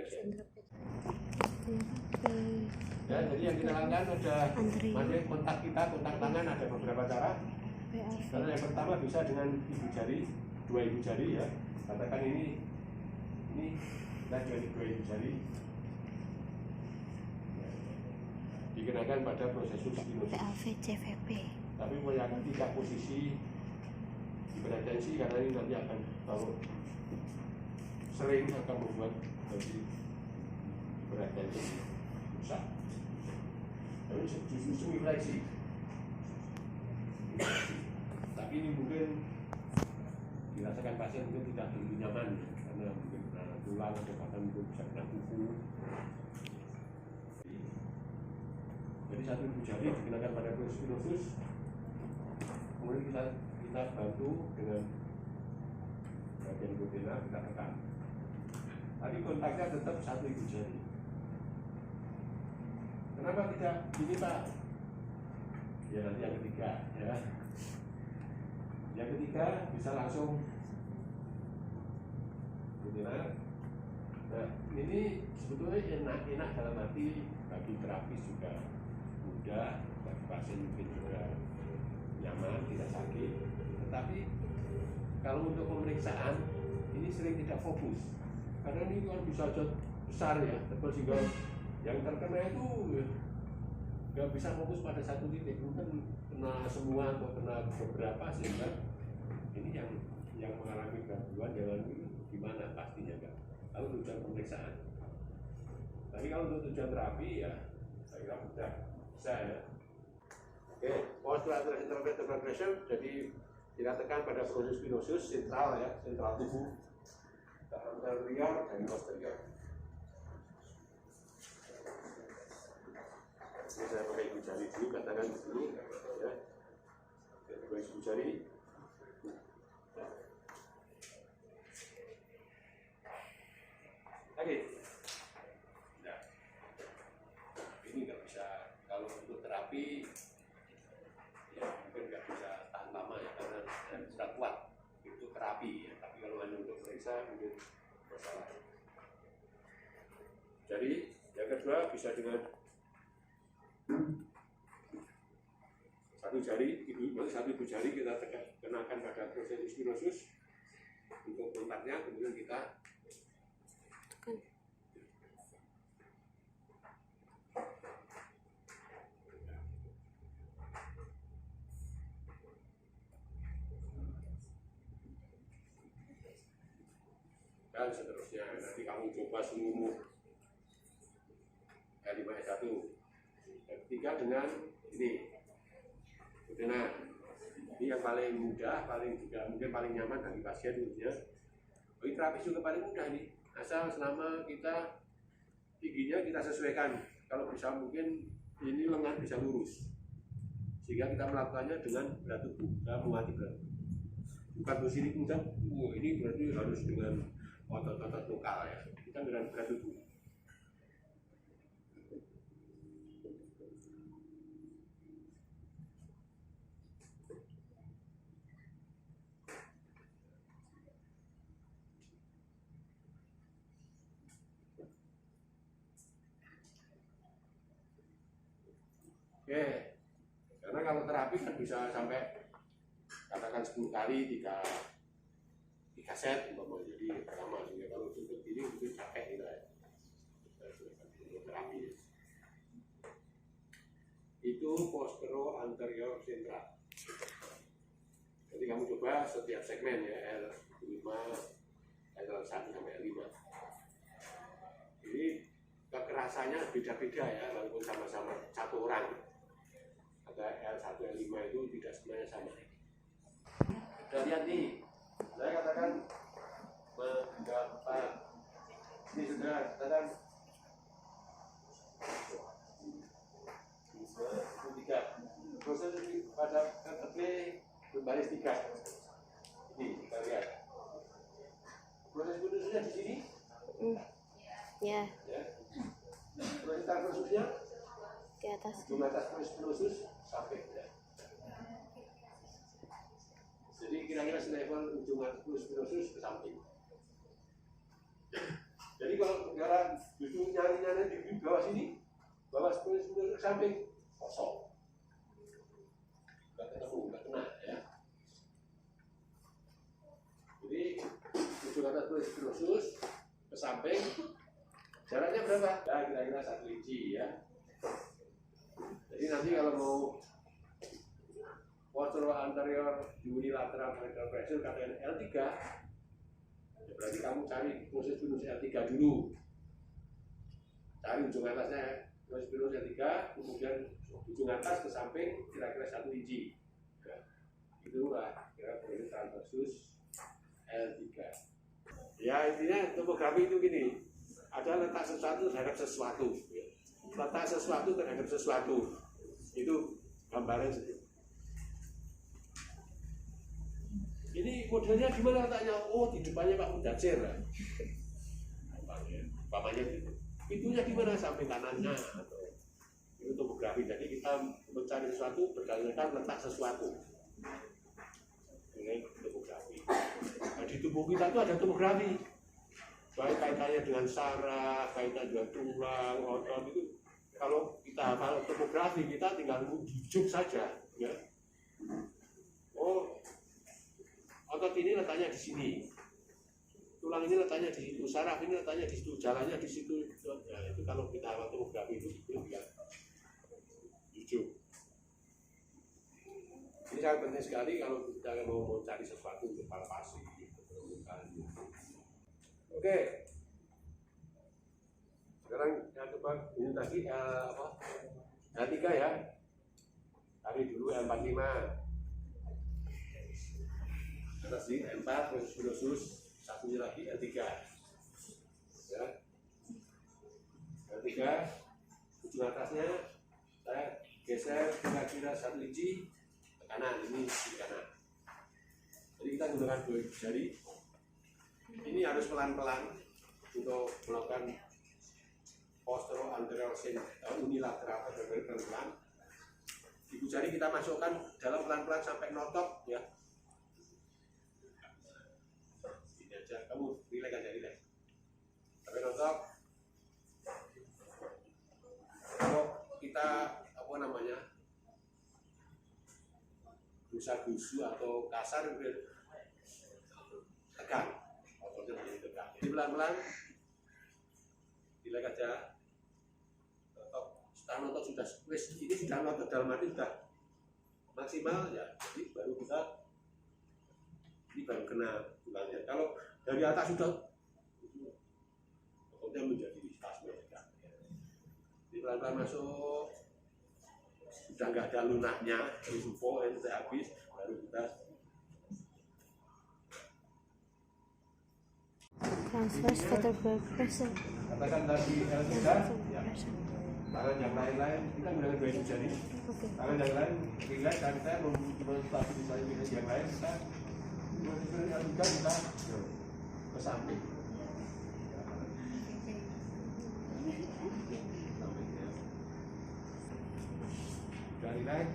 depression. Ya, jadi yang kita lakukan ada kontak kita, kontak tangan ada beberapa cara. Karena yang pertama bisa dengan ibu jari, 2 ibu jari ya. Katakan ini kita jadi 2 ibu jari. Dikenakan pada prosesus spinosus. Tapi yang tidak posisi hipertensi karena ini nanti akan kalau sering akan membuat jadi hipertensi rusak. Tapi justru refleksi. Tapi ini mungkin dirasakan pasien mungkin tidak begitu nyaman ya, karena mungkin kena tulang atau bahkan mungkin bisa kena kuku. Jadi 1 ibu jari dikenakan pada spinosus, kemudian kita bantu dengan bagian betina kita tekan. Tadi kontaknya tetap 1 ibu jari. Kenapa tidak gini Pak? Ya nanti yang ketiga ya. Yang ketiga bisa langsung betina. Nah ini sebetulnya enak dalam arti bagi terapis juga mudah, bagi pasien mungkin juga nyaman, tidak sakit. Tetapi kalau untuk pemeriksaan ini sering tidak fokus karena ini kan bisa besar ya, tebal sehingga yang terkena itu nggak bisa fokus pada satu titik, mungkin kena semua atau kena beberapa sehingga ini yang mengalami gangguan jalan ini gimana pastinya kan. Kalau tujuan pemeriksaan, tapi kalau untuk tujuan terapi ya saya kira mudah bisa ya. Oke, postural interventional pressure jadi kita tekan pada proses spinosus sentral ya, sentral tubuh anterior dan posterior. Ini saya pakai ibu jari dulu, katakan di sini ya. Pakai ibu jari. Oke. Nah, ini nggak bisa kalau untuk terapi ya mungkin nggak bisa tahan lama ya karena sudah kuat itu terapi ya. Tapi kalau hanya untuk periksa mungkin masalah. Jadi yang kedua bisa dengan 1 jari, satu ibu jari kita kenakan pada proses spinosus untuk kontaknya, kemudian kita dan seterusnya. Nanti kamu coba seluruh L5S1. Yang ketiga dengan ini betina. Ini yang paling mudah, paling juga mungkin paling nyaman bagi pasien ya. Bagi terapis juga paling mudah nih, asal selama kita tingginya kita sesuaikan. Kalau bisa mungkin ini lengan bisa lurus, sehingga kita melakukannya dengan berat tubuh. Kita menguati berat tubuh. Bukan posisi kemudian, ini berarti harus dengan otot-otot lokal ya. Kita dengan berat tubuh. Oke, karena kalau terapi kan bisa sampai katakan 10 kali 3 set, jadi lama sehingga kalau untuk ini mungkin capek kita ya. Untuk terapi itu postero anterior central. Jadi kamu coba setiap segmen ya, L5, L1 sampai L5. Ini kekerasannya beda-beda ya, walaupun sama-sama 1 orang. Ada L1, L5 itu tidak sebenarnya sama. Sudah lihat nih, saya katakan menggampang. Ini sudah katakan 3. Proses pada KTP berbaris 3. Ini kita lihat. Proses putusnya di sini. Ya. Proses transfususnya Di atas. di atas proses sampai ya. Jadi kira-kira selevel ujung spinosus ke samping. Jadi kalau negara justru nyari-nyari di bawah sini, bawah ke samping kosong, nggak ketemu, nggak kena ya. Jadi ujung atas tulis khusus ke samping, jaraknya berapa? Ya kira-kira 1 inci ya. Jadi nanti kalau mau posterior anterior unilateral vertical pressure katakan L3, ya berarti kamu cari proses L3 dulu. Cari ujung atasnya proses L3, kemudian ujung atas ke samping kira-kira 1 inci. Ya, itulah kira proses versus L3. Ya intinya topografi itu gini, ada letak sesuatu terhadap sesuatu. Letak sesuatu terhadap sesuatu. Itu gambaran sedikit. Ini modelnya gimana letaknya? Oh, di depannya Pak Mudacir. Umpamanya gitu. Itunya gimana sampai kanannya atau itu topografi. Jadi kita mencari sesuatu berdasarkan letak sesuatu. Ini topografi. Nah, di tubuh kita itu ada topografi. Baik kaitannya dengan saraf, kaitannya dengan tulang, otot itu. Kalau kita hafal topografi, kita tinggal menjujuk saja, ya. Oh, otot ini letaknya di sini, tulang ini letaknya di situ, saraf ini letaknya di situ, jalannya di situ. Nah, itu kalau kita hafal topografi itu ya jujuk. Ini sangat penting sekali kalau kita mau cari sesuatu untuk palpasi. Oke. Sekarang kita coba ini tadi L3 ya. Cari dulu L45. Atas di L4 khusus satunya lagi L3. Ya. L3 ujung atasnya saya geser kira-kira 1 inci ke kanan, ini di kanan. Jadi kita gunakan 2 jari. Ini harus pelan-pelan untuk melakukan posterior anterior unilateral atau pelan-pelan. Ibu jari kita masukkan dalam pelan-pelan sampai notok ya. Ini aja, kamu relax aja, relax. Sampai notok. Kalau kita gusa-gusu atau kasar tegang, ototnya menjadi tegang. Jadi pelan-pelan, relax aja. Setelah notot sudah ini sudah notot dalam arti sudah maksimal ya, jadi baru kita ini baru kena tulangnya. Kalau dari atas sudah ototnya menjadi spasme. Jadi pelan-pelan masuk, sudah nggak ada lunaknya, info yang sudah habis, baru kita transverse vertebral pressure. katakan tadi L3 ya. Tangan yang lain-lain kita gunakan 2 jari. Tangan yang lain relax dan saya menstabilisasi yang lain kita L3 kita ke samping. Sudah relax.